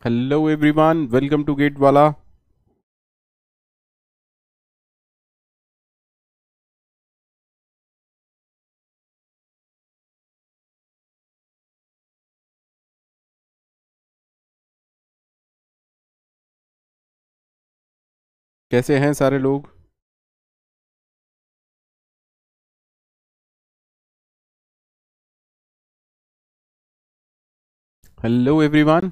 Hello everyone, welcome to GATE Wallah. कैसे हैं सारे लोग? हेलो एवरीवन,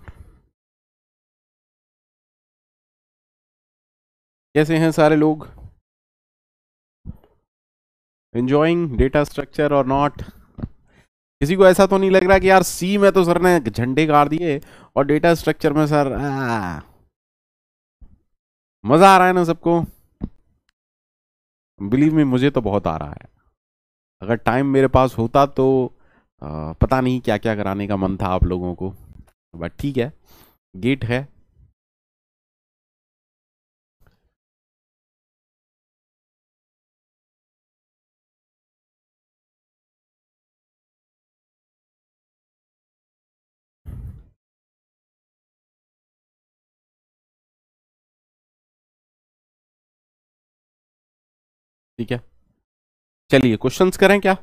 कैसे हैं सारे लोग? एंजॉइंग डेटा स्ट्रक्चर और नॉट? किसी को ऐसा तो नहीं लग रहा कि यार सी में तो सर ने झंडे गाड़ दिए और डेटा स्ट्रक्चर में सर मजा आ रहा है ना सबको? बिलीव मी, मुझे तो बहुत आ रहा है। अगर टाइम मेरे पास होता तो पता नहीं क्या क्या कराने का मन था आप लोगों को, बट ठीक है, गेट है। ठीक है, चलिए क्वेश्चंस करें क्या?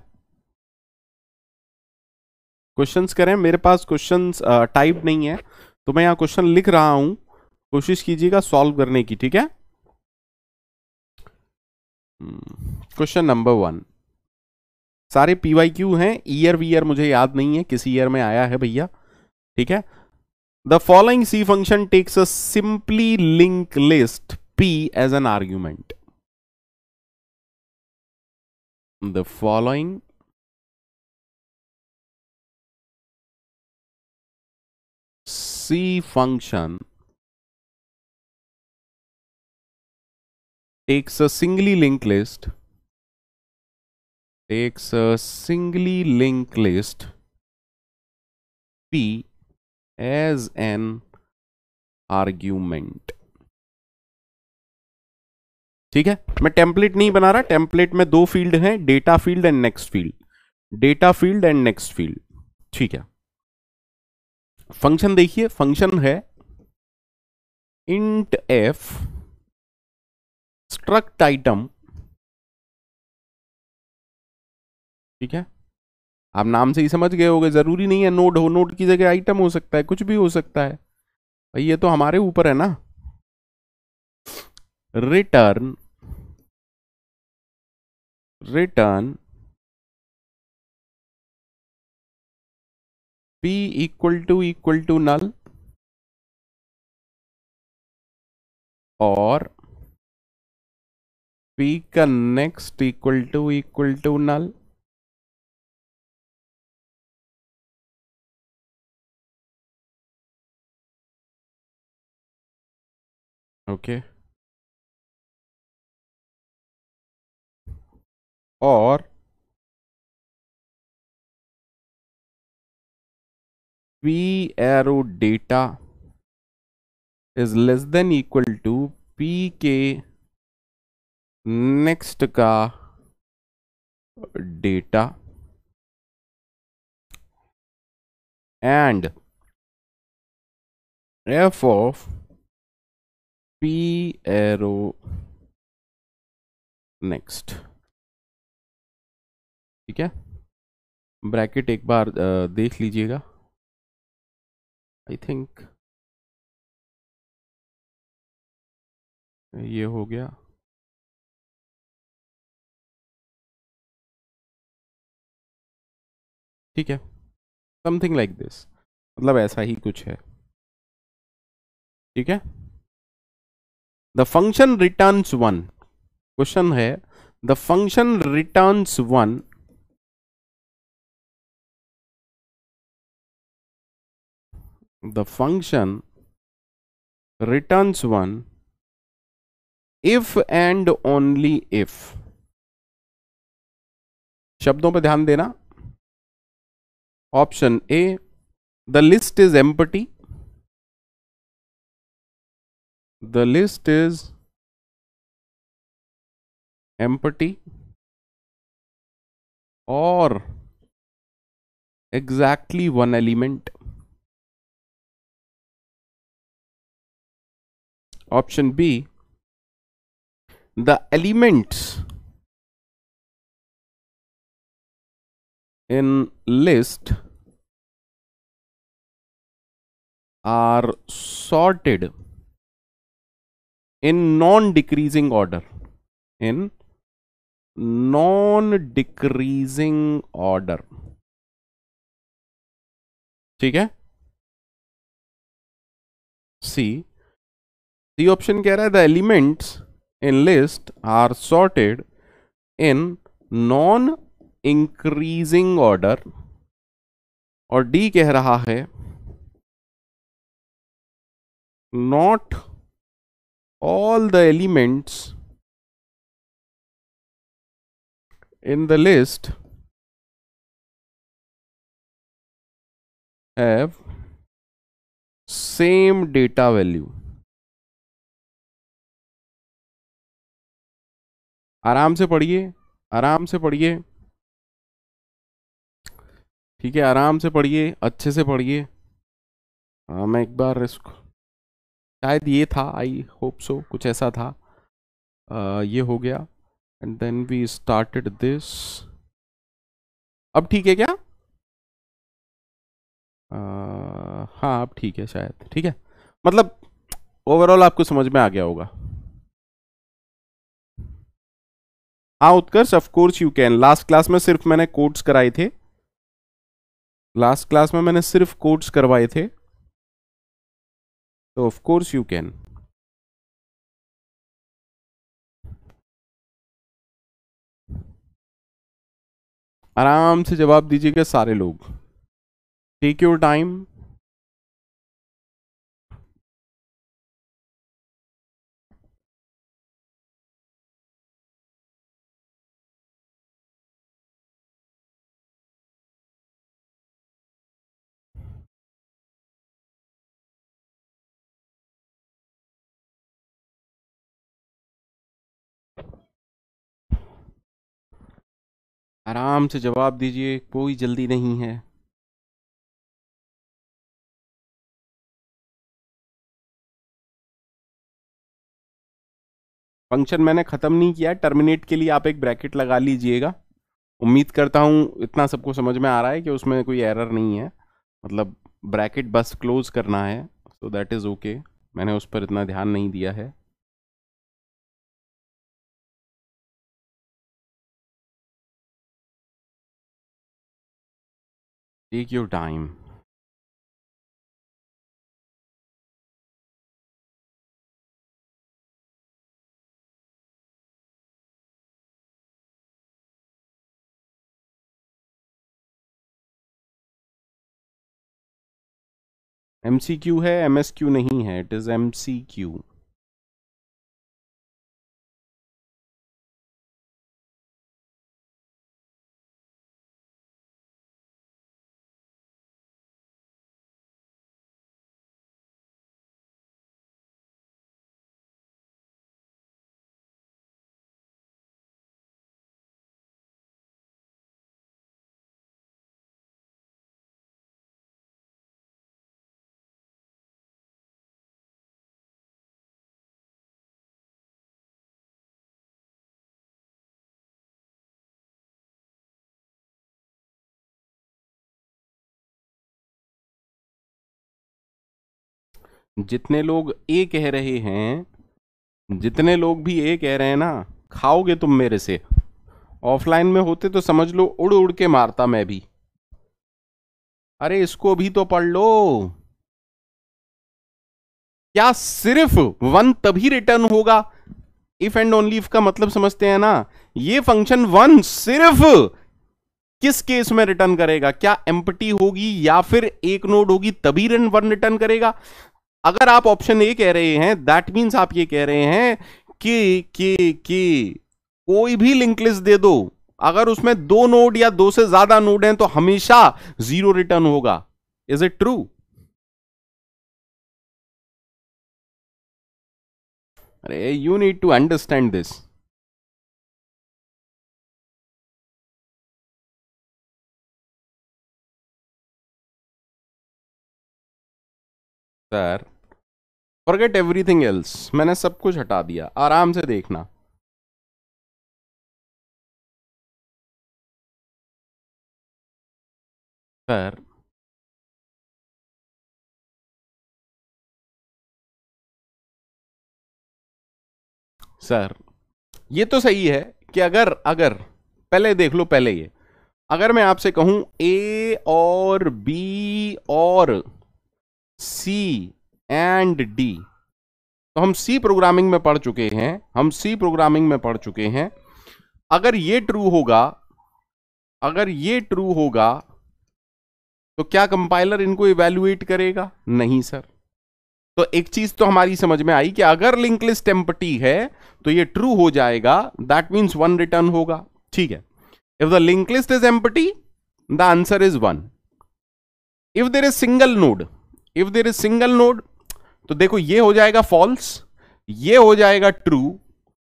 क्वेश्चंस करें। मेरे पास क्वेश्चंस टाइप नहीं है, तो मैं यहाँ क्वेश्चन लिख रहा हूं, कोशिश कीजिएगा सॉल्व करने की, ठीक है? Question number 1। सारे पीवाईक्यू हैं, ईयर वीयर मुझे याद नहीं है किस ईयर में आया है भैया, ठीक है? The following C function takes a simply link list P as an argument. The following C function takes a singly linked list p as an argument। ठीक है, मैं टेम्पलेट नहीं बना रहा। टेम्पलेट में दो फील्ड हैं, data field and next field. Data field and next field, ठीक है। फंक्शन देखिए, फंक्शन है इंट एफ स्ट्रक्ट आइटम, ठीक है? आप नाम से ही समझ गए होगे, जरूरी नहीं है नोड हो, नोड की जगह आइटम हो सकता है, कुछ भी हो सकता है भाई, ये तो हमारे ऊपर है ना। Return return p equal to null और p का next equal to null. Okay, और p arrow data is less than equal to p के नेक्स्ट का data and f of p arrow next, ठीक है? ब्रैकेट एक बार देख लीजिएगा। आई थिंक ये हो गया। ठीक है, समथिंग लाइक दिस, मतलब ऐसा ही कुछ है, ठीक है? The function returns one. Question है, the function returns one the function returns one if and only if. शब्दों पर ध्यान देना। Option A, the list is empty, the list is empty और exactly one element. Option B, the elements in list are sorted in non-decreasing order. In non-decreasing order. ठीक है. C option कह रहा है the elements in list are sorted in non increasing order, और D कह रहा है not all the elements in the list have same data value. आराम से पढ़िए, आराम से पढ़िए, ठीक है, आराम से पढ़िए, अच्छे से पढ़िए. मैं एक बार इसको, शायद ये था, आई होप सो, कुछ ऐसा था. ये हो गया and then we started this. अब ठीक है क्या? हाँ अब ठीक है शायद, ठीक है, मतलब ओवरऑल आपको समझ में आ गया होगा. हाँ Utkarsh, of course you can. Last class में सिर्फ मैंने कोड्स कराए थे, लास्ट क्लास में मैंने सिर्फ कोड्स करवाए थे, तो ऑफ कोर्स यू कैन. आराम से जवाब दीजिएगा सारे लोग. Take your time. आराम से जवाब दीजिए, कोई जल्दी नहीं है. फंक्शन मैंने खत्म नहीं किया, टर्मिनेट के लिए आप एक ब्रैकेट लगा लीजिएगा. उम्मीद करता हूं इतना सबको समझ में आ रहा है कि उसमें कोई एरर नहीं है, मतलब ब्रैकेट बस क्लोज करना है, सो दैट इज ओके. मैंने उस पर इतना ध्यान नहीं दिया है. Take your time. एमसीक्यू है, एमएसक्यू नहीं है, इट इज एमसीक्यू. जितने लोग ए कह रहे हैं, जितने लोग भी ए कह रहे हैं ना, खाओगे तुम मेरे से. ऑफलाइन में होते तो समझ लो उड़ उड़ के मारता मैं भी. अरे इसको भी तो पढ़ लो. क्या सिर्फ वन तभी रिटर्न होगा? इफ एंड ओनली इफ का मतलब समझते हैं ना. ये फंक्शन वन सिर्फ किस केस में रिटर्न करेगा? क्या एम्प्टी होगी या फिर एक नोड होगी तभी वन रिटर्न करेगा? अगर आप ऑप्शन ए कह रहे हैं, दैट मीन्स आप ये कह रहे हैं कि कोई भी लिंक लिस्ट दे दो, अगर उसमें दो नोड या दो से ज्यादा नोड हैं तो हमेशा जीरो रिटर्न होगा. Is it true? अरे you need to understand this. Sir forget everything else, मैंने सब कुछ हटा दिया, आराम से देखना। सर सर ये तो सही है कि अगर अगर पहले देख लो, पहले ये अगर मैं आपसे कहूं ए और बी और सी एंड डी, तो हम सी प्रोग्रामिंग में पढ़ चुके हैं, हम सी प्रोग्रामिंग में पढ़ चुके हैं। अगर ये ट्रू होगा, अगर ये ट्रू होगा तो क्या कंपाइलर इनको इवैल्यूएट करेगा? नहीं सर। तो एक चीज तो हमारी समझ में आई कि अगर लिंक लिस्ट एम्प्टी है तो ये ट्रू हो जाएगा, दैट मीन्स 1 रिटर्न होगा। ठीक है, if the link list is empty the answer is 1। If there is single node, if there is single node, तो देखो ये हो जाएगा फॉल्स, ये हो जाएगा true.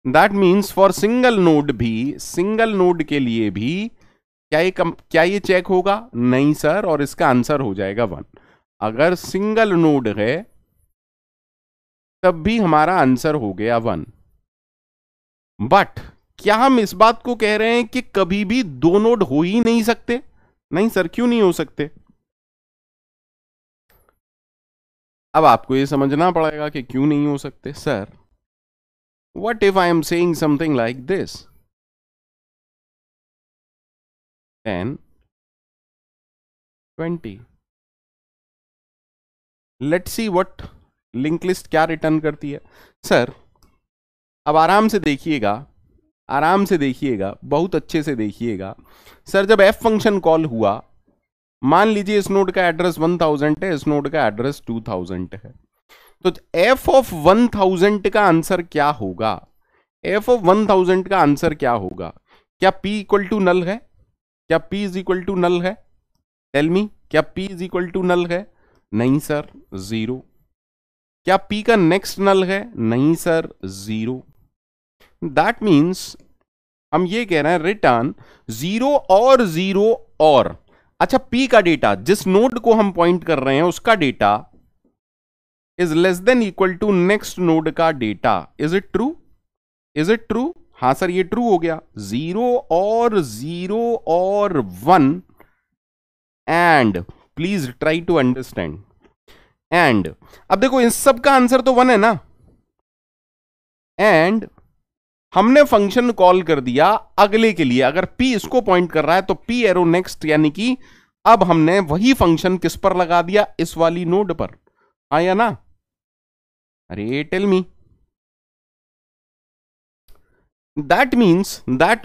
That means for single node भी, सिंगल नोड के लिए भी क्या ये चेक होगा? नहीं सर, और इसका आंसर हो जाएगा 1। अगर सिंगल नोड है तब भी हमारा आंसर हो गया 1। बट क्या हम इस बात को कह रहे हैं कि कभी भी दो नोड हो ही नहीं सकते? नहीं सर, क्यों नहीं हो सकते? अब आपको ये समझना पड़ेगा कि क्यों नहीं हो सकते। Sir, what if I am saying something like this, 10 20, let's see what link list क्या रिटर्न करती है। सर अब आराम से देखिएगा, आराम से देखिएगा, बहुत अच्छे से देखिएगा। सर जब f फंक्शन कॉल हुआ, मान लीजिए इस नोड का एड्रेस 1000 है, इस नोड का एड्रेस 2000 है, तो f ऑफ 1000 का आंसर क्या होगा? f ऑफ 1000 का आंसर क्या होगा? क्या p इक्वल टू नल है? क्या p is equal to null है? टेल मी, क्या p is equal to null है? नहीं सर, 0। क्या p का नेक्स्ट नल है? नहीं सर, 0। दैट मीन्स हम ये कह रहे हैं रिटर्न 0 और 0 और, अच्छा p का डेटा, जिस नोड को हम पॉइंट कर रहे हैं उसका data is less than equal to next node का data. Is it true? Is it true? हां सर, ये ट्रू हो गया। 0 और 0 और 1 and, please try to understand, and अब देखो इस सब का आंसर तो 1 है ना, एंड हमने फंक्शन कॉल कर दिया अगले के लिए। अगर p इसको पॉइंट कर रहा है तो p एरो नेक्स्ट, यानी कि अब हमने वही फंक्शन किस पर लगा दिया? इस वाली नोड पर। आया ना? अरे टेल मी। दैट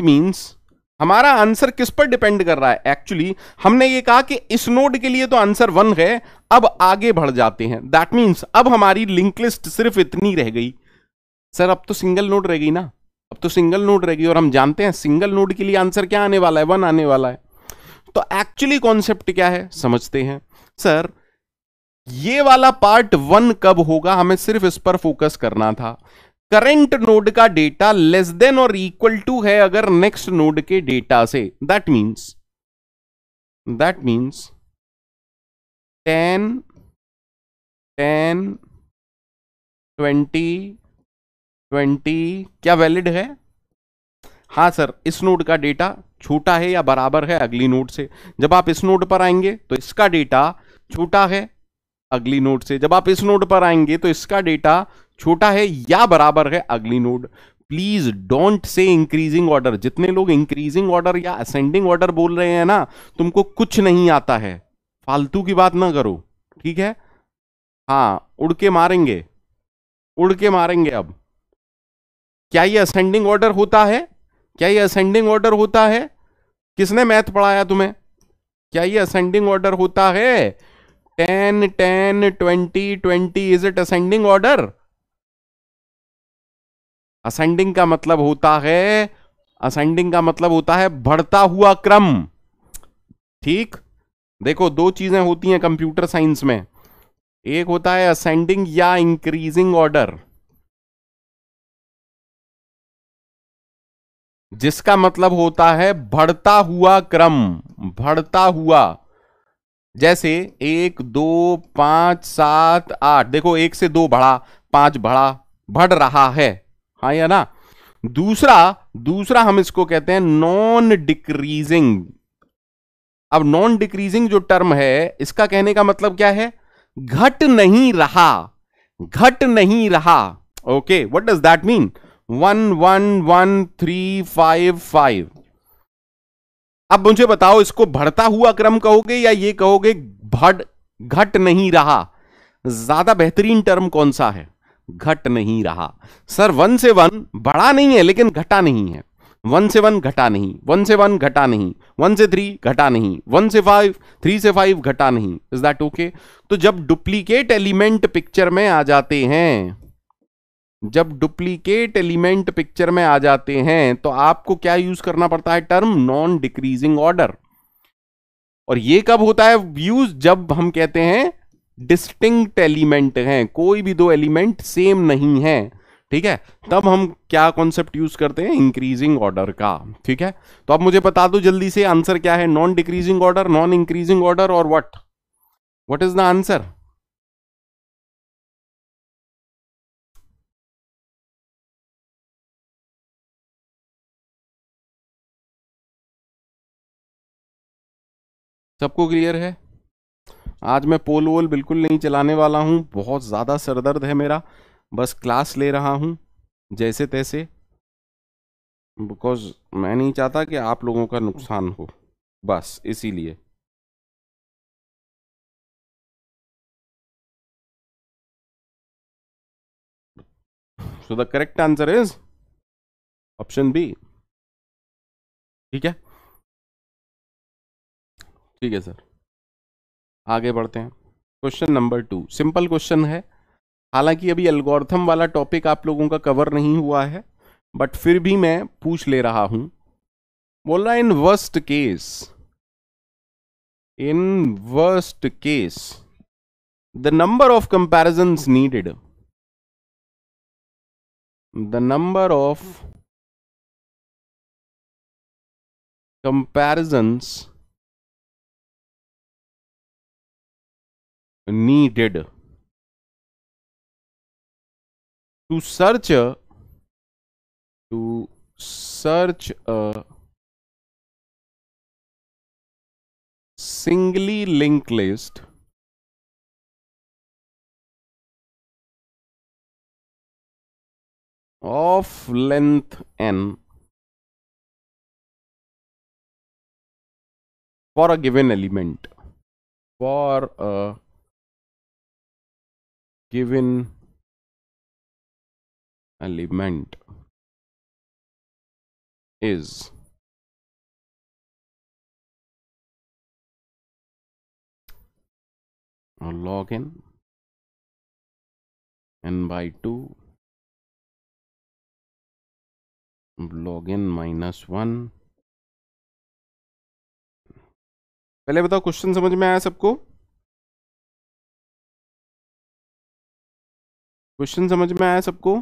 मीन्स हमारा आंसर किस पर डिपेंड कर रहा है? एक्चुअली हमने ये कहा कि इस नोड के लिए तो आंसर 1 है, अब आगे बढ़ जाते हैं। दैट मीन्स अब हमारी लिंक लिस्ट सिर्फ इतनी रह गई। सर अब तो सिंगल नोड रह गई ना, अब तो सिंगल नोड रह गई, और हम जानते हैं सिंगल नोड के लिए आंसर क्या आने वाला है? 1 आने वाला है। तो एक्चुअली कॉन्सेप्ट क्या है समझते हैं। सर ये वाला पार्ट 1 कब होगा, हमें सिर्फ इस पर फोकस करना था। करंट नोड का डेटा लेस देन और इक्वल टू है अगर नेक्स्ट नोड के डेटा से। दैट मीन्स 10 10 20 20 क्या वैलिड है? हाँ सर, इस नोड का डेटा छोटा है या बराबर है अगली नोड से। जब आप इस नोड पर आएंगे तो इसका डेटा छोटा है अगली नोड से, जब आप इस नोड पर आएंगे तो इसका डेटा छोटा है या बराबर है अगली node. Please don't say increasing order. जितने लोग इंक्रीजिंग ऑर्डर या असेंडिंग ऑर्डर बोल रहे हैं ना, तुमको कुछ नहीं आता है, फालतू की बात ना करो, ठीक है? हाँ, उड़ के मारेंगे, उड़ के मारेंगे। अब क्या ये असेंडिंग ऑर्डर होता है? क्या ये असेंडिंग ऑर्डर होता है? किसने मैथ पढ़ाया तुम्हें? क्या ये असेंडिंग ऑर्डर होता है? 10 10 20 20 is it ascending order? Ascending का मतलब होता है, असेंडिंग का मतलब होता है बढ़ता हुआ क्रम। ठीक, देखो दो चीजें होती हैं कंप्यूटर साइंस में, एक होता है असेंडिंग या इंक्रीजिंग ऑर्डर, जिसका मतलब होता है बढ़ता हुआ क्रम, बढ़ता हुआ। जैसे 1 2 5 7 8, देखो 1 से 2 बढ़ा, 5 बढ़ रहा है, हाँ या ना। दूसरा हम इसको कहते हैं नॉन डिक्रीजिंग। अब नॉन डिक्रीजिंग जो टर्म है, इसका कहने का मतलब क्या है? घट नहीं रहा, घट नहीं रहा। Okay, what does that mean? 1 1 1 3 5 5। अब मुझे बताओ, इसको बढ़ता हुआ क्रम कहोगे या ये कहोगे घट नहीं रहा? ज्यादा बेहतरीन टर्म कौन सा है? घट नहीं रहा। सर 1 से 1 बढ़ा नहीं है लेकिन घटा नहीं है। 1 से 1 घटा नहीं, 1 से 1 घटा नहीं, 1 से 3 घटा नहीं, 1 से 5, 3 से 5 घटा नहीं। Is that okay? तो जब डुप्लीकेट एलिमेंट पिक्चर में आ जाते हैं, जब डुप्लीकेट एलिमेंट पिक्चर में आ जाते हैं तो आपको क्या यूज करना पड़ता है? Term non decreasing order. और ये कब होता है यूज? जब हम कहते हैं डिस्टिंक्ट एलिमेंट हैं, कोई भी दो एलिमेंट सेम नहीं है, ठीक है, तब हम क्या कॉन्सेप्ट यूज करते हैं? इंक्रीजिंग ऑर्डर का। ठीक है, तो अब मुझे बता दो जल्दी से, आंसर क्या है? Non decreasing order, non increasing order, और व्हाट इज द आंसर? सबको क्लियर है? आज मैं पोल वोल बिल्कुल नहीं चलाने वाला हूं, बहुत ज्यादा सरदर्द है मेरा, बस क्लास ले रहा हूं जैसे तैसे, बिकॉज मैं नहीं चाहता कि आप लोगों का नुकसान हो, बस इसीलिए। So the correct answer is option B. ठीक है, ठीक है सर, आगे बढ़ते हैं। क्वेश्चन नंबर 2 सिंपल क्वेश्चन है, हालांकि अभी एल्गोरिथम वाला टॉपिक आप लोगों का कवर नहीं हुआ है, बट फिर भी मैं पूछ ले रहा हूं। बोल रहा है in worst case the number of comparisons needed, the number of comparisons needed to search a singly linked list of length n for a given element, for a given element is log n by 2 log n minus 1। पहले बताओ question समझ में आया सबको? Question समझ में आया सबको?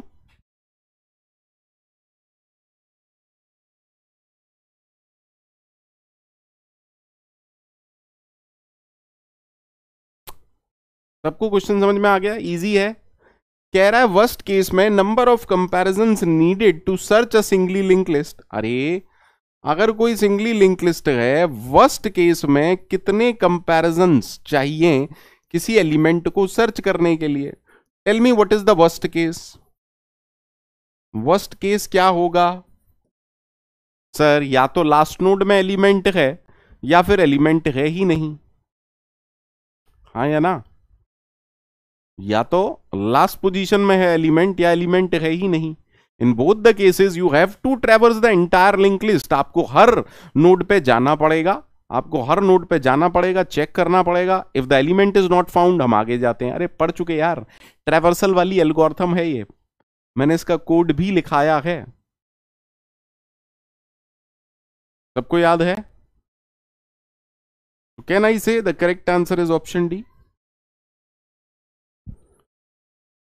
सबको क्वेश्चन समझ में आ गया? इजी है। कह रहा है वर्स्ट केस में number of comparisons needed to search a singly link list. अरे अगर कोई सिंगली लिंक लिस्ट है, वर्स्ट केस में कितने कंपैरिजंस चाहिए किसी एलिमेंट को सर्च करने के लिए? Tell me what is the worst case? Worst case क्या होगा सर? या तो लास्ट नोड में एलिमेंट है या फिर एलिमेंट है ही नहीं, हाँ या ना? या तो लास्ट पोजीशन में है एलिमेंट या एलिमेंट है ही नहीं। In both the cases you have to traverse the entire link list. आपको हर नोड पे जाना पड़ेगा, आपको हर नोड पे जाना पड़ेगा, चेक करना पड़ेगा। If the element is not found, हम आगे जाते हैं। अरे पढ़ चुके यार, ट्रेवर्सल वाली एल्गोरिथम है ये, मैंने इसका कोड भी लिखाया है, सबको याद है? Can I say the correct answer is option D?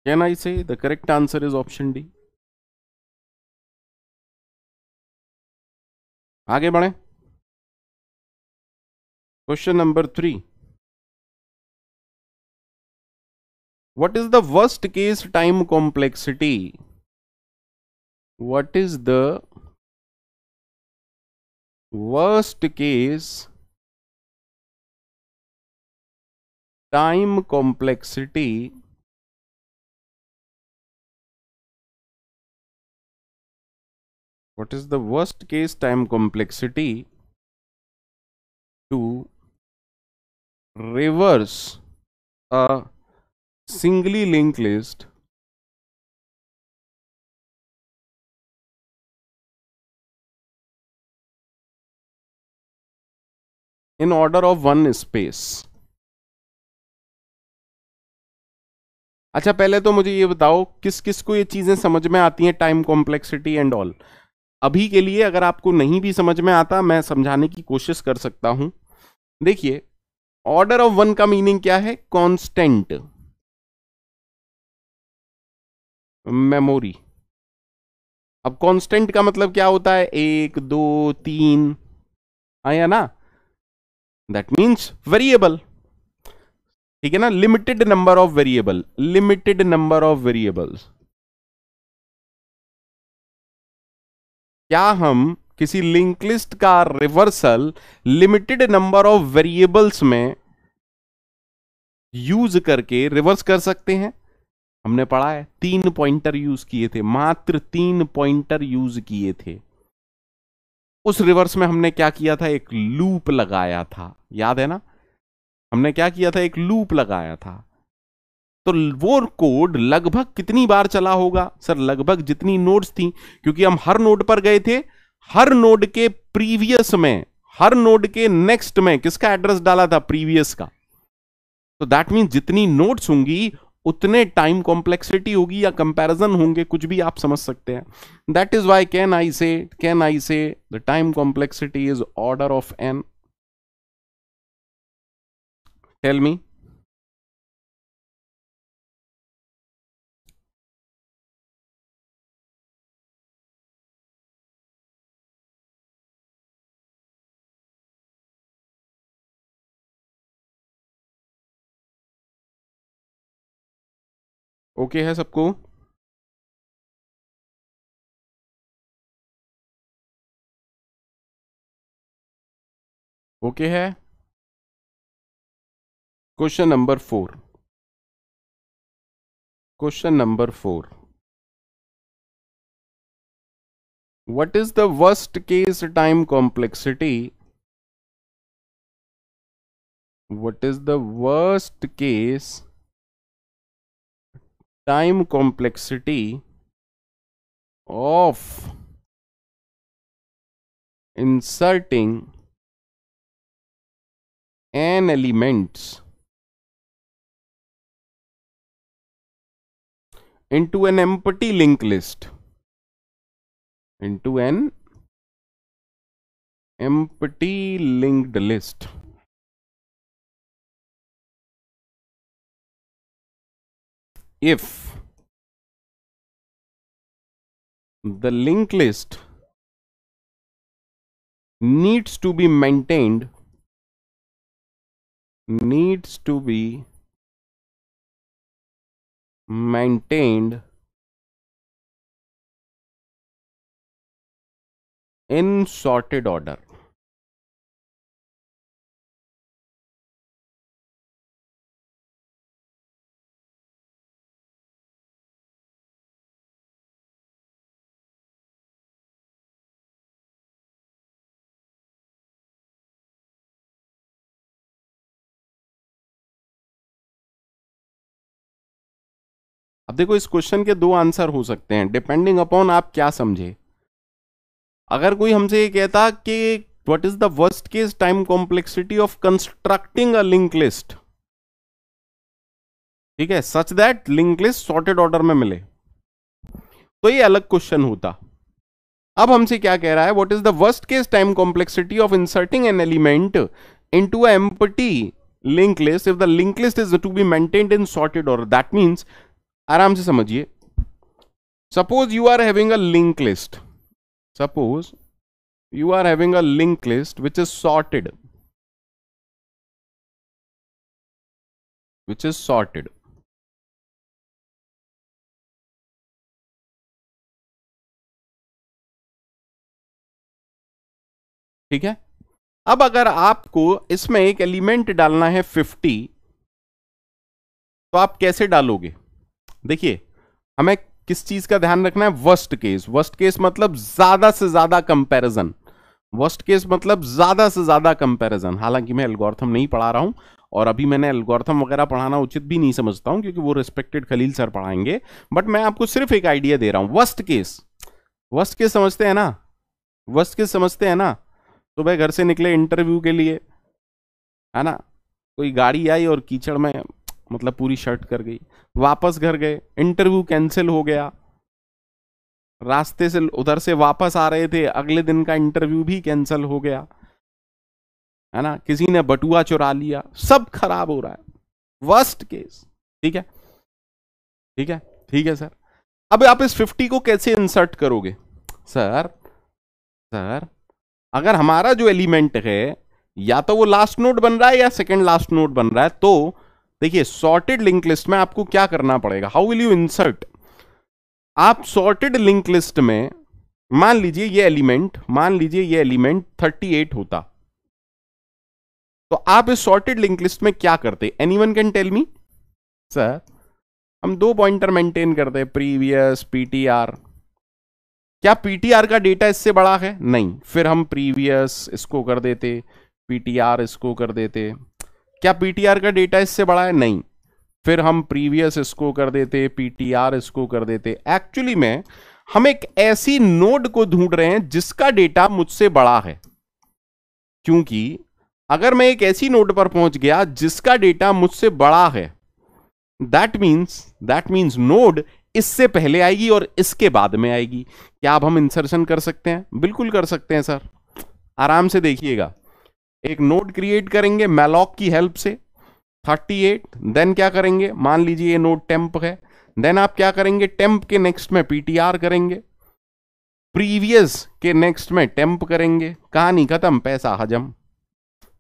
Can I say the correct answer is option D? आगे बढ़े। Question number 3, what is the worst case time complexity? What is the worst case time complexity what is the worst case time complexity to reverse a singly linked list in order of one space? अच्छा, पहले तो मुझे ये बताओ किस किस को ये चीजें समझ में आती हैं, टाइम कॉम्प्लेक्सिटी एंड ऑल। अभी के लिए अगर आपको नहीं भी समझ में आता, मैं समझाने की कोशिश कर सकता हूं। देखिए, ऑर्डर ऑफ वन का मीनिंग क्या है? Constant memory. अब कांस्टेंट का मतलब क्या होता है? 1 2 3 आया ना, दैट मीन्स वेरिएबल, ठीक है ना। Limited number of variable, limited number of variables. क्या हम किसी लिंक लिस्ट का reversal limited number of variables में यूज करके रिवर्स कर सकते हैं? हमने पढ़ा है 3 पॉइंटर यूज किए थे, मात्र 3 पॉइंटर यूज किए थे। उस रिवर्स में हमने क्या किया था? एक लूप लगाया था, याद है ना? हमने क्या किया था? एक लूप लगाया था। तो वो कोड लगभग कितनी बार चला होगा? सर लगभग जितनी नोड्स थी, क्योंकि हम हर नोड पर गए थे, हर नोड के प्रीवियस में, हर नोड के नेक्स्ट में किसका एड्रेस डाला था? प्रीवियस का। तो दैट मीन जितनी नोड्स होंगी उतने टाइम कॉम्प्लेक्सिटी होगी या कंपैरिजन होंगे, कुछ भी आप समझ सकते हैं। That is why can I say the time complexity is order of N. Tell me. Okay है सबको? ओके है। Question number 4, question number 4, what is the worst case time complexity? What is the worst case time complexity of inserting an elements into an empty linked list, into an empty linked list? If the linked list needs to be maintained in sorted order. अब देखो, इस question के दो answer हो सकते हैं depending upon आप क्या समझे। अगर कोई हमसे ये कहता कि what is the worst case time complexity of constructing a link list, ठीक है, such that link list sorted order में मिले, तो ये अलग क्वेश्चन होता। अब हमसे क्या कह रहा है? What is the worst case time complexity of inserting an element into a empty link list if the link list is to be maintained in sorted order. That means, आराम से समझिए, suppose you are having a link list, suppose you are having a linked list which is sorted, ठीक है। अब अगर आपको इसमें एक एलिमेंट डालना है 50, तो आप कैसे डालोगे? देखिए, हमें किस चीज का ध्यान रखना है? Worst case. वर्स्ट केस मतलब ज्यादा से ज्यादा कंपैरिजन। वर्स्ट केस मतलब ज्यादा से ज्यादा कंपैरिजन। हालांकि मैं एल्गोरिथम नहीं पढ़ा रहा हूं, और अभी मैंने एल्गोरिथम वगैरह पढ़ाना उचित भी नहीं समझता हूं, क्योंकि वो रिस्पेक्टेड खलील सर पढ़ाएंगे। बट मैं आपको सिर्फ एक आइडिया दे रहा हूं। वर्स्ट केस, वर्स्ट केस समझते हैं ना? वर्स्ट केस समझते हैं ना? सुबह घर से निकले इंटरव्यू के लिए, है ना, कोई गाड़ी आई और कीचड़ में मतलब पूरी शर्ट कर गई, वापस घर गए, इंटरव्यू कैंसिल हो गया, रास्ते से उधर से वापस आ रहे थे, अगले दिन का इंटरव्यू भी कैंसिल हो गया, है ना, किसी ने बटुआ चुरा लिया, सब खराब हो रहा है। Worst case. ठीक है, ठीक है, ठीक है सर। अब आप इस 50 को कैसे इंसर्ट करोगे? सर, सर, अगर हमारा जो एलिमेंट है या तो वो लास्ट नोड बन रहा है या सेकंड लास्ट नोड बन रहा है, तो देखिए सॉर्टेड लिंक लिस्ट में आपको क्या करना पड़ेगा? How will you insert? आप सॉर्टेड लिंक लिस्ट में मान लीजिए ये एलिमेंट 38 होता, तो आप इस सॉर्टेड लिंक लिस्ट में क्या करते? Anyone can tell me? Sir, हम 2 पॉइंटर मेंटेन करते हैं, प्रीवियस, पीटीआर। क्या पीटीआर का डेटा इससे बड़ा है? नहीं। फिर हम प्रीवियस इसको कर देते, पीटीआर इसको कर देते। क्या पीटीआर का डेटा इससे बड़ा है? नहीं। फिर हम प्रीवियस इसको कर देते, पीटीआर इसको कर देते। एक्चुअली में हम एक ऐसी नोड को ढूंढ रहे हैं जिसका डेटा मुझसे बड़ा है, क्योंकि अगर मैं एक ऐसी नोड पर पहुंच गया जिसका डेटा मुझसे बड़ा है, दैट मीन्स नोड इससे पहले आएगी और इसके बाद में आएगी। क्या अब हम इंसर्शन कर सकते हैं? बिल्कुल कर सकते हैं सर। आराम से देखिएगा, एक नोड क्रिएट करेंगे मैलॉक की हेल्प से 38। देन क्या करेंगे? मान लीजिए ये नोड टेम्प है, देन आप क्या करेंगे? टेम्प के नेक्स्ट में पीटीआर करेंगे, प्रीवियस के नेक्स्ट में टेम्प करेंगे, कहानी खत्म, पैसा हजम।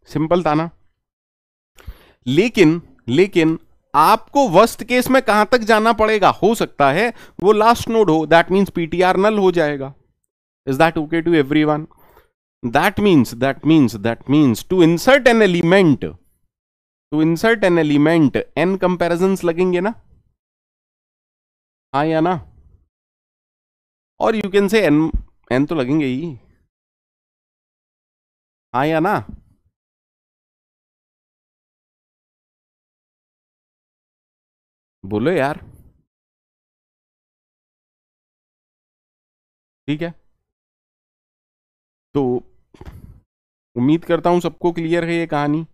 सिंपल था ना? लेकिन आपको वर्स्ट केस में कहां तक जाना पड़ेगा? हो सकता है वो लास्ट नोड हो, दैट मींस पीटीआर नल हो जाएगा। Is that okay to everyone? That means to insert an element N comparisons लगेंगे ना? हाँ या ना? और यू कैन से एन तो लगेंगे ही, हाँ या ना? बोलो यार। ठीक है, तो उम्मीद करता हूं सबको क्लियर है ये कहानी।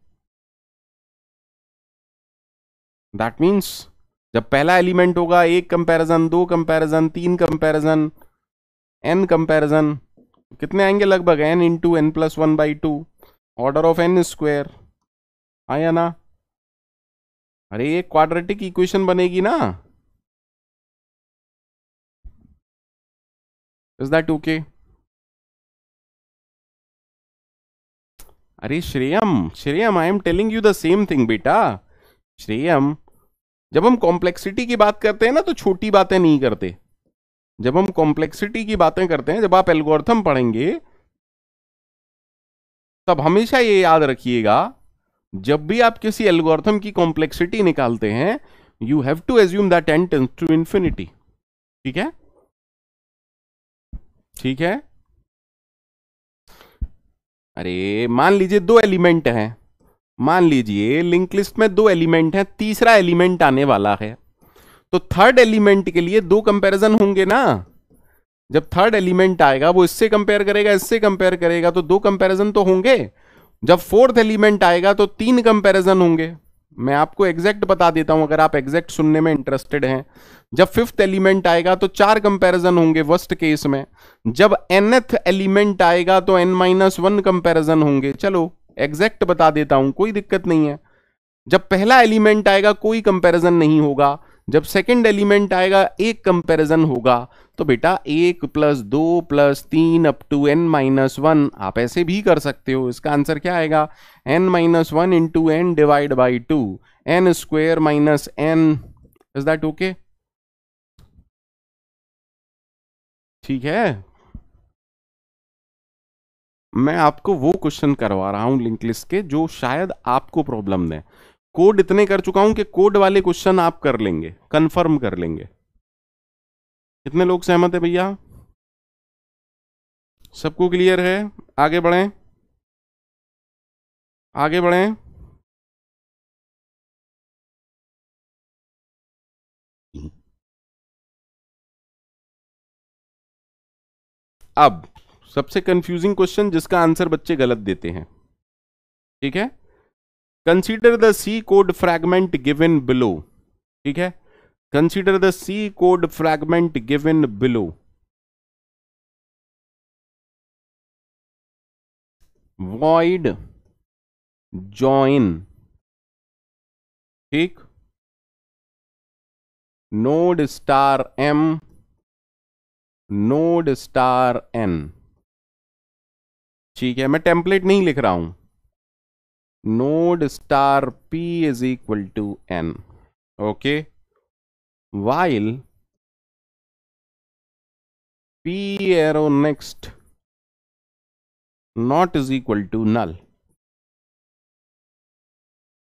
दैट मीन्स जब पहला एलिमेंट होगा, एक कंपैरिजन, दो कंपैरिजन, तीन कंपैरिजन, एन कंपैरिजन, कितने आएंगे? लगभग N into N plus 1/2, order of N square. आया ना? अरे ये क्वाड्रेटिक इक्वेशन बनेगी ना? Is that okay? अरे Shreyam I am telling you the same thing बेटा। श्रेयम, जब हम कॉम्प्लेक्सिटी की बात करते हैं ना, तो छोटी बातें नहीं करते। जब हम कॉम्प्लेक्सिटी की बातें करते हैं, जब आप एल्गोरिथम पढ़ेंगे, तब हमेशा ये याद रखिएगा, जब भी आप किसी एल्गोरिथम की कॉम्प्लेक्सिटी निकालते हैं, you have to assume that N tends to infinity. ठीक है? ठीक है। अरे मान लीजिए दो एलिमेंट हैं, मान लीजिए लिंक लिस्ट में दो एलिमेंट हैं, तीसरा एलिमेंट आने वाला है, तो थर्ड एलिमेंट के लिए दो कंपैरिजन होंगे ना? जब थर्ड एलिमेंट आएगा, वो इससे कंपेयर करेगा, इससे कंपेयर करेगा, तो दो कंपैरिजन तो होंगे। जब फोर्थ एलिमेंट आएगा तो तीन कंपैरिजन होंगे। मैं आपको एग्जैक्ट बता देता हूं, अगर आप एग्जैक्ट सुनने में इंटरेस्टेड हैं। जब फिफ्थ एलिमेंट आएगा तो चार कंपैरिजन होंगे वर्स्ट केस में। जब nth एलिमेंट आएगा तो n-1 कंपैरिजन होंगे। चलो एग्जैक्ट बता देता हूं, कोई दिक्कत नहीं है। जब पहला एलिमेंट आएगा कोई कंपैरिजन नहीं होगा, जब सेकंड एलिमेंट आएगा एक कंपैरिजन होगा। तो बेटा 1 + 2 + 3 अप टू n-1 आप ऐसे भी कर सकते हो। इसका आंसर क्या आएगा? n-1 into n divide by 2, n square minus n। Is that okay? ठीक है। मैं आपको वो क्वेश्चन करवा रहा हूं लिंक लिस्ट के जो शायद आपको प्रॉब्लम दें। कोड इतने कर चुका हूं कि कोड वाले क्वेश्चन आप कर लेंगे, कंफर्म कर लेंगे। कितने लोग सहमत है भैया? सबको क्लियर है? आगे बढ़ें, आगे बढ़ें। अब सबसे कंफ्यूजिंग क्वेश्चन जिसका आंसर बच्चे गलत देते हैं, ठीक है। Consider the C code fragment given below, ठीक है। Consider the C code fragment given below. void join, ठीक, node star m, node star n, ठीक है। मैं टेम्पलेट नहीं लिख रहा हूं। node star p is equal to n, okay, while p arrow next not is equal to null।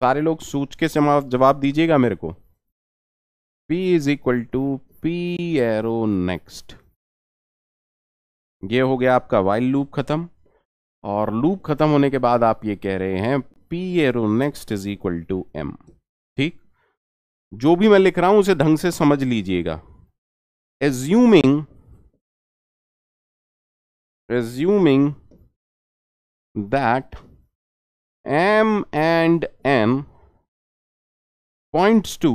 सारे लोग सोच के जवाब दीजिएगा मेरे को। p is equal to p arrow next, ये हो गया आपका while लूप खत्म। और लूप खत्म होने के बाद आप ये कह रहे हैं p arrow next is equal to m, ठीक। जो भी मैं लिख रहा हूं उसे ढंग से समझ लीजिएगा। assuming that m and n points to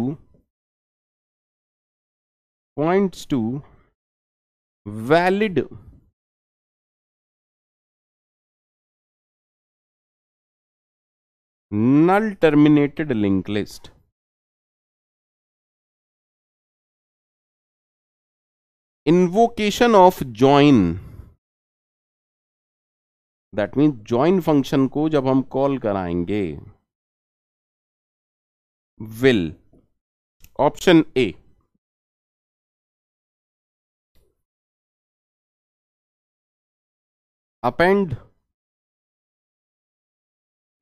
valid null terminated linked list, invocation of join, that means join function को जब हम कॉल कराएंगे, will, option A, append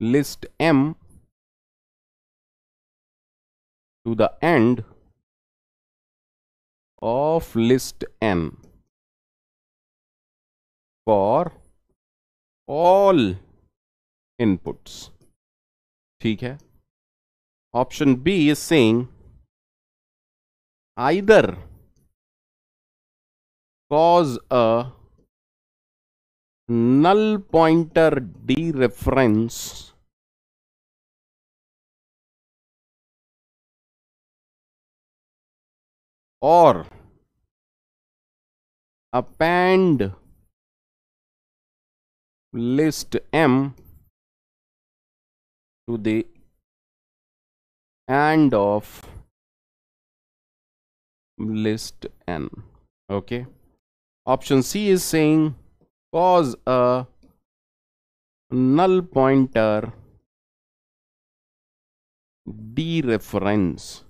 list m to the end of list n for all inputs, ठीक है। Option B is saying either cause a null pointer dereference or append list m to the end of list n, okay। Option C is saying cause a null pointer dereference,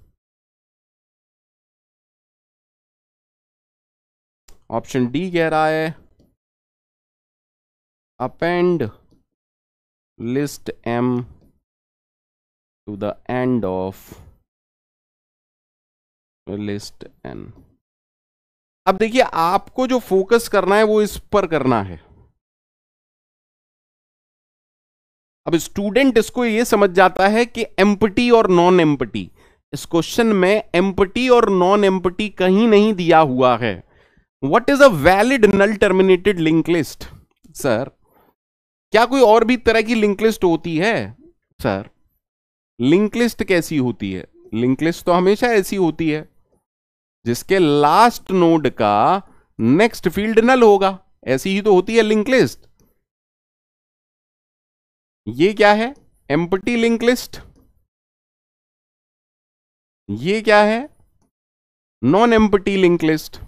option D कह रहा है append list m to the end of list n। अब देखिए आपको जो focus करना है वो इस पर करना है। अब स्टूडेंट इसको ये समझ जाता है कि एम्प्टी और नॉन एम्प्टी, इस क्वेश्चन में एम्प्टी और नॉन एम्प्टी कहीं नहीं दिया हुआ है। What is a valid null terminated link list? Sir क्या कोई और भी तरह की लिंक लिस्ट होती है? सर लिंक लिस्ट कैसी होती है? लिंक लिस्ट तो हमेशा ऐसी होती है जिसके लास्ट नोड का नेक्स्ट फील्ड नल होगा, ऐसी ही तो होती है लिंक लिस्ट। ये क्या है? Empty link list. ये क्या है? Non empty link list.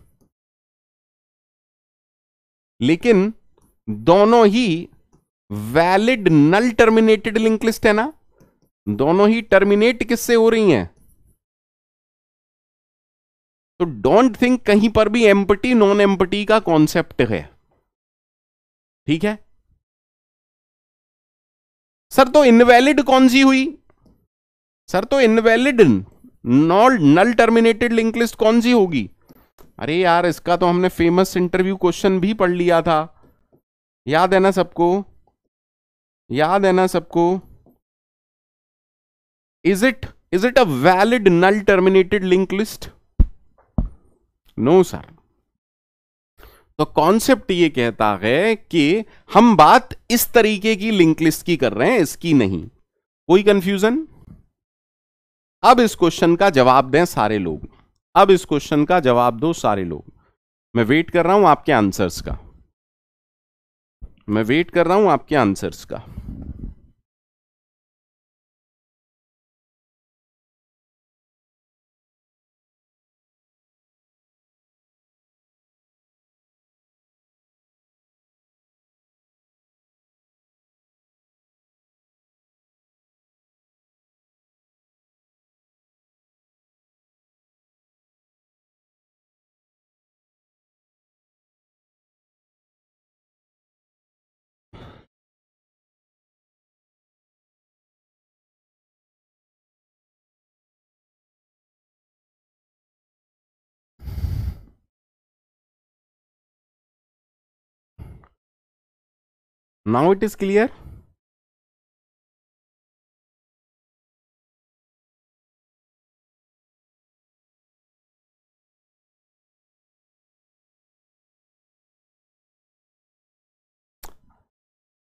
लेकिन दोनों ही valid null terminated link list है ना, दोनों ही टर्मिनेट किससे हो रही हैं? तो डोंट थिंक कहीं पर भी एम्प्टी नॉन एम्प्टी का कॉन्सेप्ट है, ठीक है। सर तो इनवैलिड कौन सी हुई? सर तो इनवैलिड नल टर्मिनेटेड लिंक लिस्ट कौन सी होगी? अरे यार इसका तो हमने फेमस इंटरव्यू क्वेश्चन भी पढ़ लिया था, याद है ना सबको? याद है ना सबको? Is it a valid null terminated link list? No sir. तो कॉन्सेप्ट ये कहता है कि हम बात इस तरीके की लिंक लिस्ट की कर रहे हैं, इसकी नहीं। कोई कंफ्यूजन? अब इस क्वेश्चन का जवाब दें सारे लोग, अब इस क्वेश्चन का जवाब दो सारे लोग। मैं वेट कर रहा हूं आपके आंसर्स का, मैं वेट कर रहा हूं आपके आंसर्स का। Now it is clear.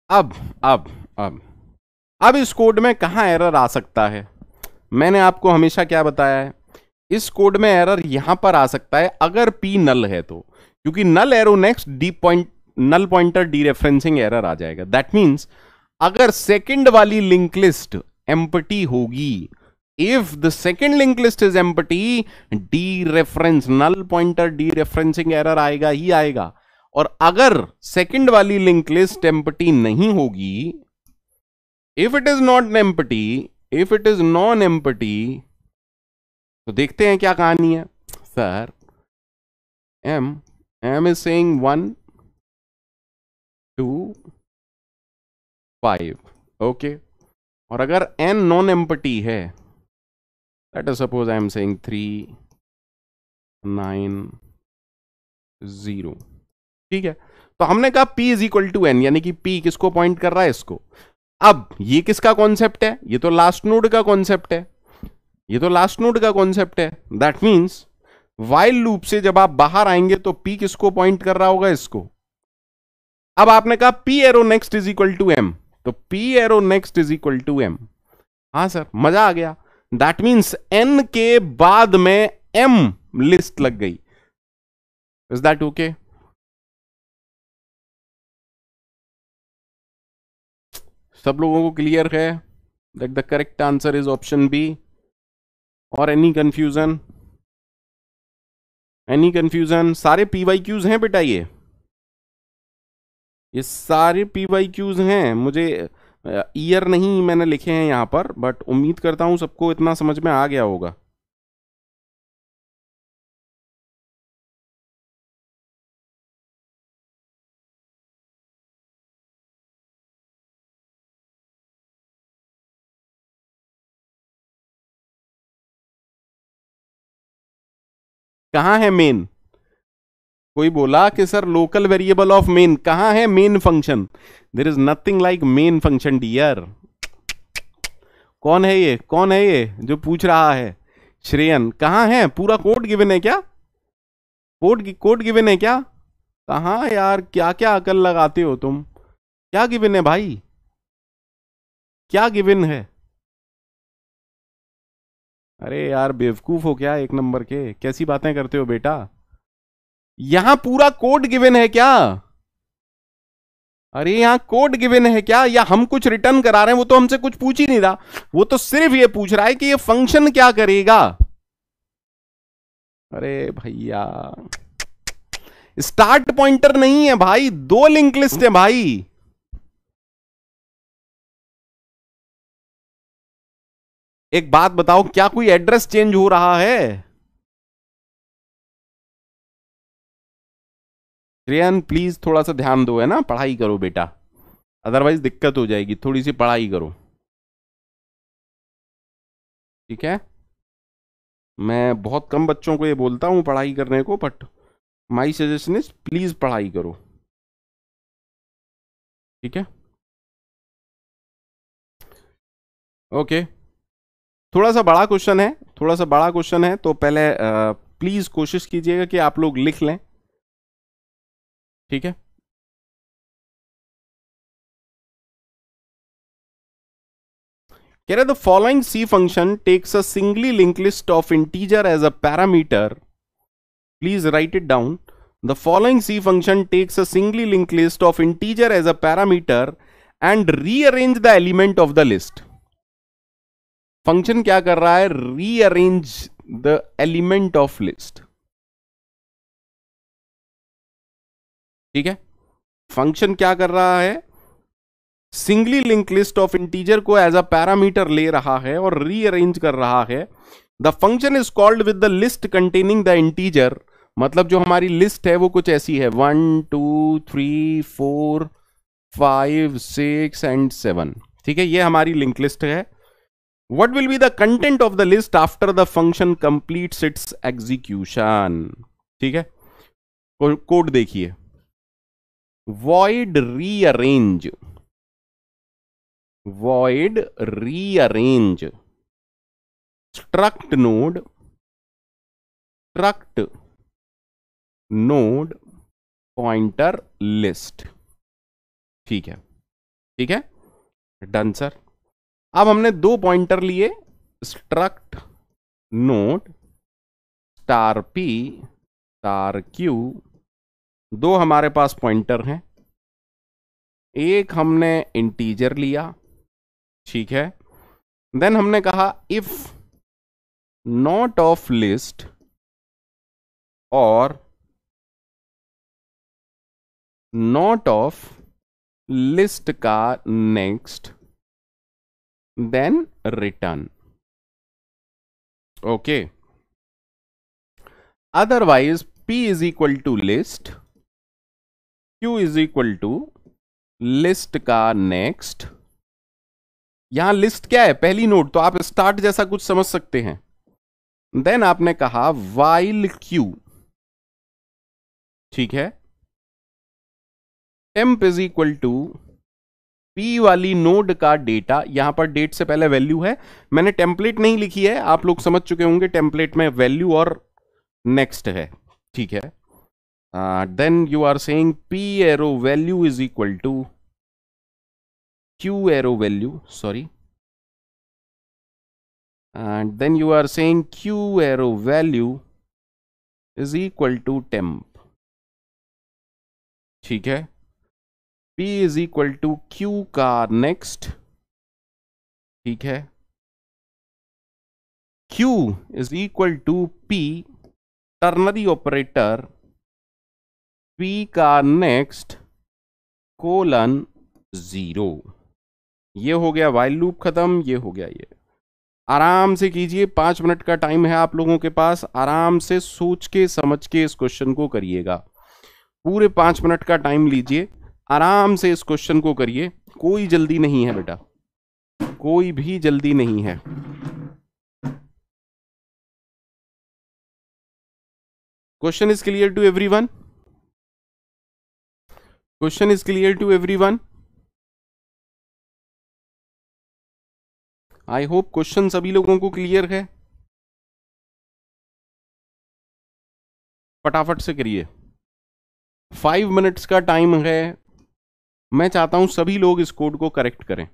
अब अब अब अब इस कोड में कहां एरर आ सकता है? मैंने आपको हमेशा क्या बताया है, इस कोड में एरर यहां पर आ सकता है अगर P नल है तो, क्योंकि null arrow next D point null pointer dereferencing error आ जाएगा। दैट मींस अगर सेकंड वाली लिंक लिस्ट एम्प्टी होगी, if the second link list is empty, dereference null pointer dereferencing error आएगा ही आएगा। और अगर सेकंड वाली लिंक लिस्ट एम्प्टी नहीं होगी, if it is not empty, if it is non empty, तो देखते हैं क्या कहानी है। Sir M is saying 1 2 5, okay. और अगर n नॉन एम्प्टी है, let us suppose I am saying 3 9 0, ठीक है। तो हमने कहा P is equal to n, यानी कि P किसको पॉइंट कर रहा है? इसको। अब ये किसका कॉन्सेप्ट है? ये तो लास्ट नोड का कॉन्सेप्ट है, ये तो लास्ट नोड का कॉन्सेप्ट है। दैट मींस व्हाइल लूप से जब आप बाहर आएंगे तो P किसको पॉइंट कर रहा होगा? इसको। अब आपने कहा P arrow next is equal to M, तो P arrow next is equal to M। हाँ सर, मजा आ गया। दैट मींस N के बाद में M लिस्ट लग गई। Is that okay? सब लोगों को क्लियर है that the correct answer is option B? और एनी कंफ्यूजन? Any confusion? सारे PYQs हैं बेटा, ये सारे PYQs हैं। मुझे ईयर नहीं मैंने लिखे हैं यहां पर, बट उम्मीद करता हूं सबको इतना समझ में आ गया होगा। कहां है मेन? कोई बोला कि sir local variable of main, कहां है main function? There is nothing like main function dear. कौन है ये, कौन है ये जो पूछ रहा है? श्रेयन। कहां है? पूरा कोड गिवन है क्या? कोड गिवन है क्या? कहां यार, क्या क्या अकल लगाते हो तुम? क्या गिवन है भाई, क्या गिवन है? अरे यार बेवकूफ हो क्या एक नंबर के? कैसी बातें करते हो बेटा? यहां पूरा कोड गिवन है क्या? अरे यहां कोड गिवन है क्या, या हम कुछ रिटर्न करा रहे हैं? वो तो हमसे कुछ पूछ ही नहीं रहा, वो तो सिर्फ ये पूछ रहा है कि ये फंक्शन क्या करेगा। अरे भैया, स्टार्ट पॉइंटर नहीं है भाई, दो लिंक लिस्ट है भाई। एक बात बताओ, क्या कोई एड्रेस चेंज हो रहा है? श्रेयन प्लीज थोड़ा सा ध्यान दो, है ना, पढ़ाई करो बेटा। अदरवाइज दिक्कत हो जाएगी, थोड़ी सी पढ़ाई करो, ठीक है। मैं बहुत कम बच्चों को ये बोलता हूँ पढ़ाई करने को, but my suggestion is please पढ़ाई करो, ठीक है। ओके, थोड़ा सा बड़ा क्वेश्चन है, थोड़ा सा बड़ा क्वेश्चन है, तो पहले प्लीज कोशिश कीजिएगा कि आप लोग लिख लें, ठीक है। कह रहे the following C function takes a singly link list of integer as a parameter, please write it down. The following C function takes a singly linked list of integer as a parameter and rearrange the element of the list. Function क्या कर रहा है? Rearrange the element of list, ठीक है। Function क्या कर रहा है? Singly link list of integer को एज अ पैरामीटर ले रहा है और रीअरेंज कर रहा है। The function is called with the list containing the integer, मतलब जो हमारी लिस्ट है वो कुछ ऐसी है, 1 2 3 4 5 6 एंड 7, ठीक है। ये हमारी लिंक लिस्ट है। What will be the content of the list after the function completes its execution? ठीक है, कोड देखिए, void rearrange, void rearrange struct node, struct node pointer list, ठीक है, ठीक है, डन सर। अब हमने दो पॉइंटर लिए, struct node star P star Q, दो हमारे पास पॉइंटर हैं, एक हमने इंटीजर लिया, ठीक है। देन हमने कहा इफ नॉट ऑफ लिस्ट और नॉट ऑफ लिस्ट का next, then return, okay. Otherwise P is equal to list, Q is equal to list का नेक्स्ट। यहां लिस्ट क्या है? पहली नोड, तो आप स्टार्ट जैसा कुछ समझ सकते हैं। देन आपने कहा वाइल Q, ठीक है, temp is equal to P वाली नोड का डेटा, यहां पर डेट से पहले वैल्यू है, मैंने टेम्पलेट नहीं लिखी है, आप लोग समझ चुके होंगे टेम्पलेट में वैल्यू और नेक्स्ट है, ठीक है। Then you are saying P arrow value is equal to Q arrow value, sorry, and then you are saying Q arrow value is equal to temp, ठीक है। P is equal to Q का next, ठीक है। Q is equal to P ternary operator P का next colon 0। ये हो गया while loop खत्म, ये हो गया ये। आराम से कीजिए, 5 मिनट का टाइम है आप लोगों के पास, आराम से सोच के समझ के इस क्वेश्चन को करिएगा। पूरे 5 मिनट का टाइम लीजिए, आराम से इस क्वेश्चन को करिए, कोई जल्दी नहीं है बेटा, कोई भी जल्दी नहीं है। Question is clear to everyone? Question is clear to everyone? I hope question सभी लोगों को क्लियर है। फटाफट से करिए, 5 मिनट्स का टाइम है, मैं चाहता हूं सभी लोग इस कोड को करेक्ट करें।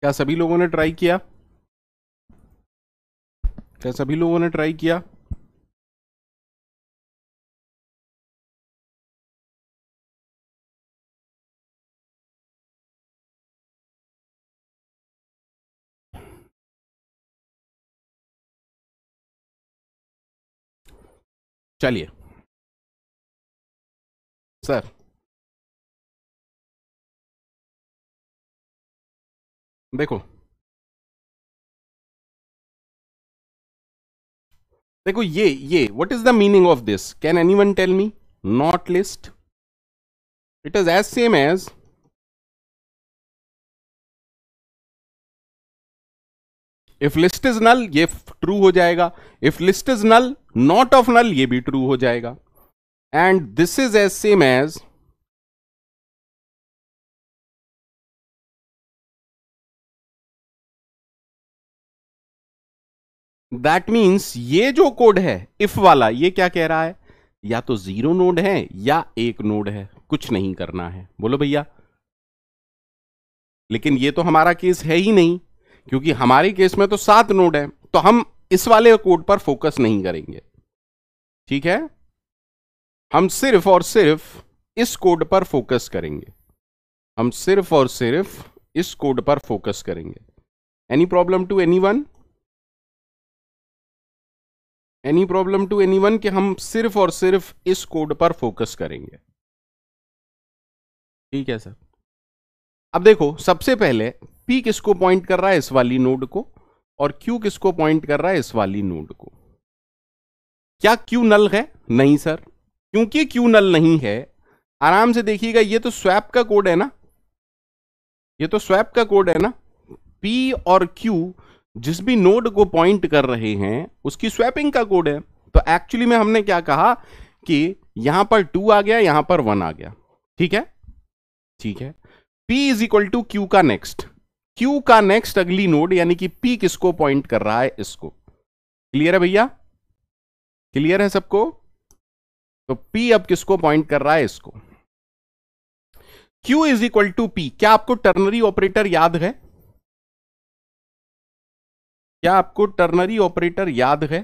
क्या सभी लोगों ने ट्राई किया? क्या सभी लोगों ने ट्राई किया? चलिए सर, देखो देखो, ये what is the meaning of this? Can anyone tell me? Not list, it is as same as, if list is null ये ट्रू हो जाएगा, if list is null not of null ये भी ट्रू हो जाएगा, and this is as same as, that means ये जो code है इफ वाला, ये क्या कह रहा है? या तो जीरो नोड है या एक नोड है, कुछ नहीं करना है। बोलो भैया। लेकिन ये तो हमारा केस है ही नहीं, क्योंकि हमारे केस में तो 7 नोड है, तो हम इस वाले कोड पर फोकस नहीं करेंगे। ठीक है, हम सिर्फ और सिर्फ इस कोड पर फोकस करेंगे, हम सिर्फ और सिर्फ इस कोड पर फोकस करेंगे। Any problem to anyone? Any problem to anyone कि हम सिर्फ और सिर्फ इस कोड पर फोकस करेंगे? ठीक है सर। अब देखो, सबसे पहले P किसको पॉइंट कर रहा है? इस वाली नोड को। और Q किसको पॉइंट कर रहा है? इस वाली नोड को। क्या Q नल है? नहीं सर। क्योंकि Q नल नहीं है, आराम से देखिएगा, ये तो स्वैप का कोड है ना, ये तो स्वैप का कोड है ना। P और Q जिस भी नोड को पॉइंट कर रहे हैं उसकी स्वैपिंग का कोड है। तो एक्चुअली में हमने क्या कहा कि यहां पर 2 आ गया, यहां पर 1 आ गया। ठीक है, ठीक है। P is equal to Q का नेक्स्ट, Q का नेक्स्ट अगली नोड, यानी कि P किसको पॉइंट कर रहा है? इसको। क्लियर है भैया? क्लियर है सबको? तो P अब किसको पॉइंट कर रहा है? इसको। Q is equal to P। क्या आपको टर्नरी ऑपरेटर याद है? क्या आपको टर्नरी ऑपरेटर याद है?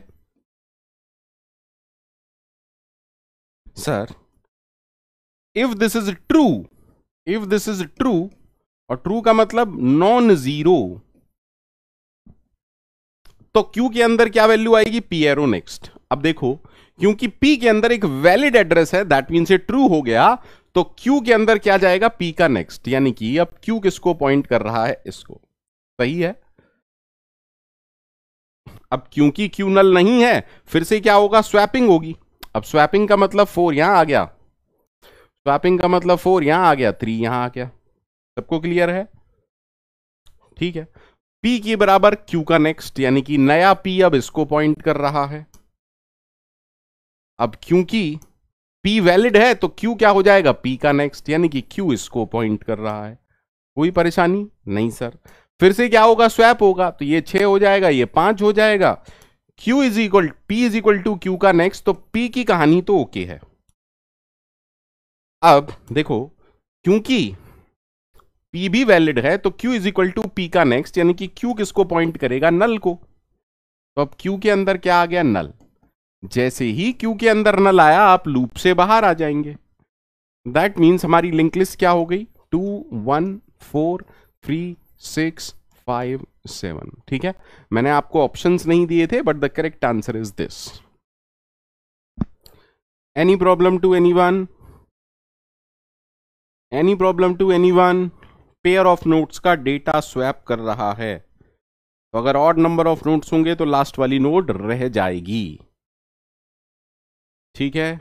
Sir, if this is true, if this is true, और ट्रू का मतलब नॉन जीरो, तो Q के अंदर क्या वैल्यू आएगी? P arrow next. अब देखो, क्योंकि P के अंदर एक वैलिड एड्रेस है, दैट मीन्स ये ट्रू हो गया, तो Q के अंदर क्या जाएगा? P का नेक्स्ट, यानी कि अब Q किसको पॉइंट कर रहा है? इसको। सही है। अब क्योंकि Q नल नहीं है, फिर से क्या होगा? स्वैपिंग होगी। अब स्वैपिंग का मतलब 4 यहां आ गया, स्वैपिंग का मतलब 4 यहां आ गया, 3 यहां आ गया। सबको क्लियर है? ठीक है। P के बराबर Q का नेक्स्ट, यानी कि नया P अब इसको पॉइंट कर रहा है। अब क्योंकि P वैलिड है तो Q क्या हो जाएगा? P का नेक्स्ट, यानी कि Q इसको पॉइंट कर रहा है। कोई परेशानी नहीं सर। फिर से क्या होगा? स्वैप होगा, तो ये 6 हो जाएगा, ये 5 हो जाएगा। Q is equal, P is equal to Q का नेक्स्ट, तो P की कहानी तो ओके है। अब देखो, क्योंकि P भी वैलिड है तो Q is equal to P का नेक्स्ट, यानी कि Q किसको पॉइंट करेगा? नल को। तो अब Q के अंदर क्या आ गया? नल। जैसे ही Q के अंदर नल आया, आप लूप से बाहर आ जाएंगे। दैट मीन्स हमारी लिंक लिस्ट क्या हो गई? 2 1 4 3 6 5 7। ठीक है, मैंने आपको ऑप्शंस नहीं दिए थे, but the correct answer is this. Any problem to anyone? Any problem to anyone? Pair of nodes का डेटा स्वैप कर रहा है, तो अगर ऑड नंबर ऑफ नोट्स होंगे तो लास्ट वाली नोड रह जाएगी। ठीक है,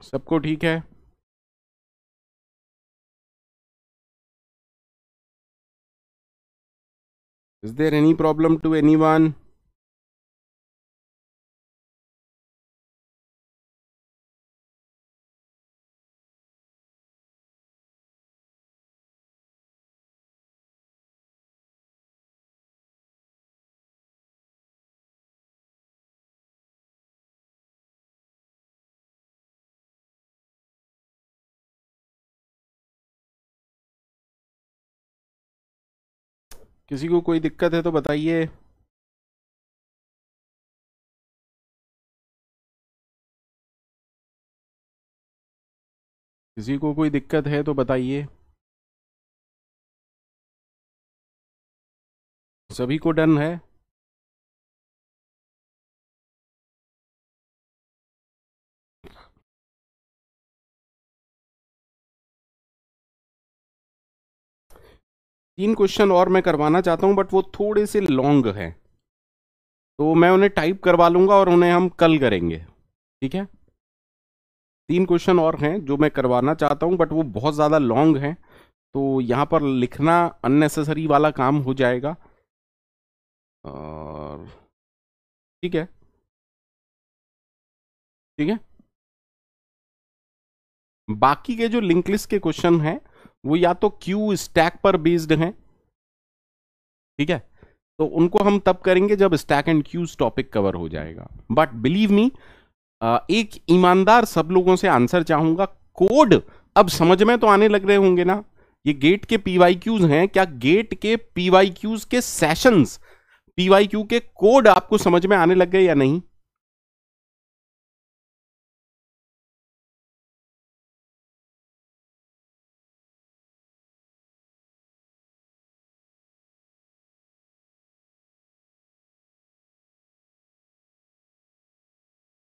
सबको ठीक है? Is there any problem to anyone? किसी को कोई दिक्कत है तो बताइए। किसी को कोई दिक्कत है तो बताइए। सभी को डन है? तीन क्वेश्चन और मैं करवाना चाहता हूं, बट वो थोड़े से लॉन्ग हैं, तो मैं उन्हें टाइप करवा लूंगा और उन्हें हम कल करेंगे, ठीक है? तीन क्वेश्चन और हैं जो मैं करवाना चाहता हूं, बट वो बहुत ज़्यादा लॉन्ग हैं, तो यहाँ पर लिखना अननेसेसरी वाला काम हो जाएगा। और ठीक है, ठीक है। बाकी के जो लिंक लिस्ट के क्वेश्चन हैं वो या तो क्यू स्टैक पर बेस्ड हैं, ठीक है? तो उनको हम तब करेंगे जब stack and queues topic cover हो जाएगा। बट बिलीव मी, एक ईमानदार सब लोगों से आंसर चाहूंगा। कोड अब समझ में तो आने लग रहे होंगे ना? ये गेट के पीवाईक्यूज हैं, क्या गेट के पीवाईक्यूज के सेशंस, पीवाईक्यू के कोड आपको समझ में आने लग गए या नहीं?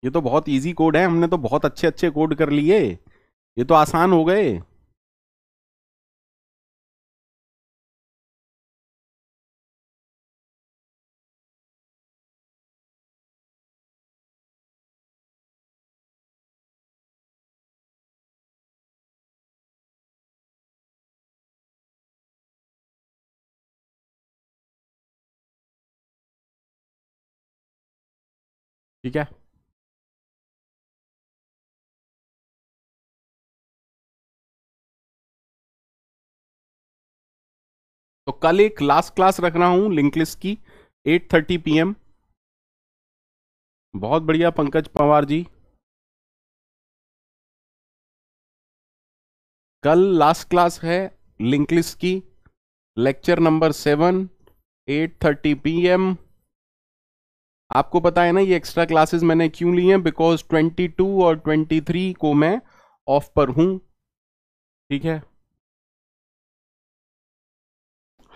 ये तो बहुत इजी कोड है, हमने तो बहुत अच्छे अच्छे कोड कर लिए, ये तो आसान हो गए। ठीक है, तो कल एक लास्ट क्लास रख रहा हूं लिंक लिस्ट की, 8:30 PM। बहुत बढ़िया पंकज पवार जी, कल लास्ट क्लास है लिंक लिस्ट की, लेक्चर नंबर 7, 8:30 PM। आपको पता है ना ये एक्स्ट्रा क्लासेस मैंने क्यों ली हैं? बिकॉज 22 और 23 को मैं ऑफ पर हूं, ठीक है?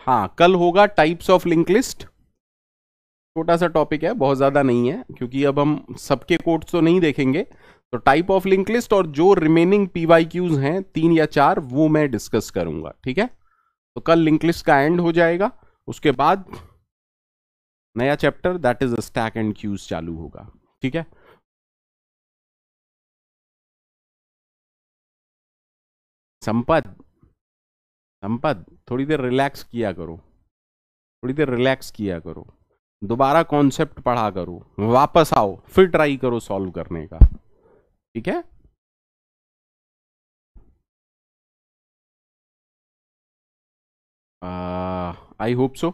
हाँ, कल होगा टाइप्स ऑफ लिंक लिस्ट। छोटा सा टॉपिक है, बहुत ज्यादा नहीं है, क्योंकि अब हम सबके कोड्स तो नहीं देखेंगे। तो टाइप ऑफ लिंक लिस्ट और जो रिमेनिंग पीवाईक्यूज हैं 3 या 4, वो मैं डिस्कस करूंगा, ठीक है? तो कल लिंक लिस्ट का एंड हो जाएगा, उसके बाद नया chapter that is stack and queues चालू होगा, ठीक है? संपद, संपद थोड़ी देर रिलैक्स किया करो, थोड़ी देर रिलैक्स किया करो, दोबारा कॉन्सेप्ट पढ़ा करो, वापस आओ, फिर ट्राई करो सॉल्व करने का, ठीक है? I hope so.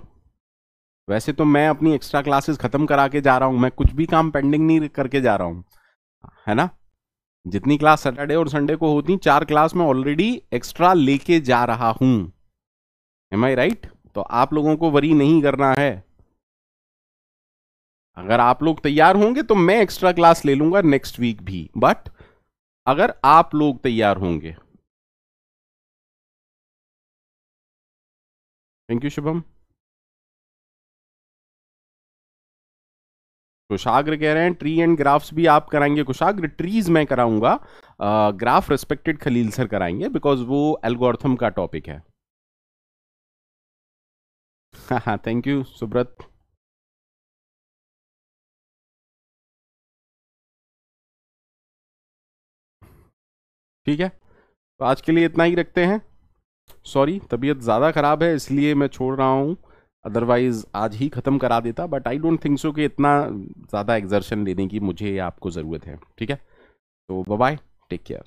वैसे तो मैं अपनी एक्स्ट्रा क्लासेस खत्म करा के जा रहा हूं, मैं कुछ भी काम पेंडिंग नहीं करके जा रहा हूं, है ना? जितनी क्लास सैटरडे और संडे को होती, 4 क्लास में ऑलरेडी एक्स्ट्रा लेके जा रहा हूं। एम आई राइट? तो आप लोगों को वरी नहीं करना है। अगर आप लोग तैयार होंगे तो मैं एक्स्ट्रा क्लास ले लूंगा नेक्स्ट वीक भी, बट अगर आप लोग तैयार होंगे। Thank you Shubham. कुशाग्र कह रहे हैं ट्री एंड ग्राफ्स भी आप कराएंगे। कुशाग्र ट्रीज मैं कराऊंगा, ग्राफ रेस्पेक्टेड खलील सर कराएंगे, बिकॉज वो एल्गोरिथम का टॉपिक है। हाँ, थैंक यू सुब्रत। ठीक है, तो आज के लिए इतना ही रखते हैं। सॉरी, तबीयत ज़्यादा ख़राब है इसलिए मैं छोड़ रहा हूँ, अदरवाइज आज ही ख़त्म करा देता, but I don't think so कि इतना ज़्यादा एक्सर्शन लेने की मुझे या आपको ज़रूरत है, ठीक है? तो बाय बाय, टेक केयर।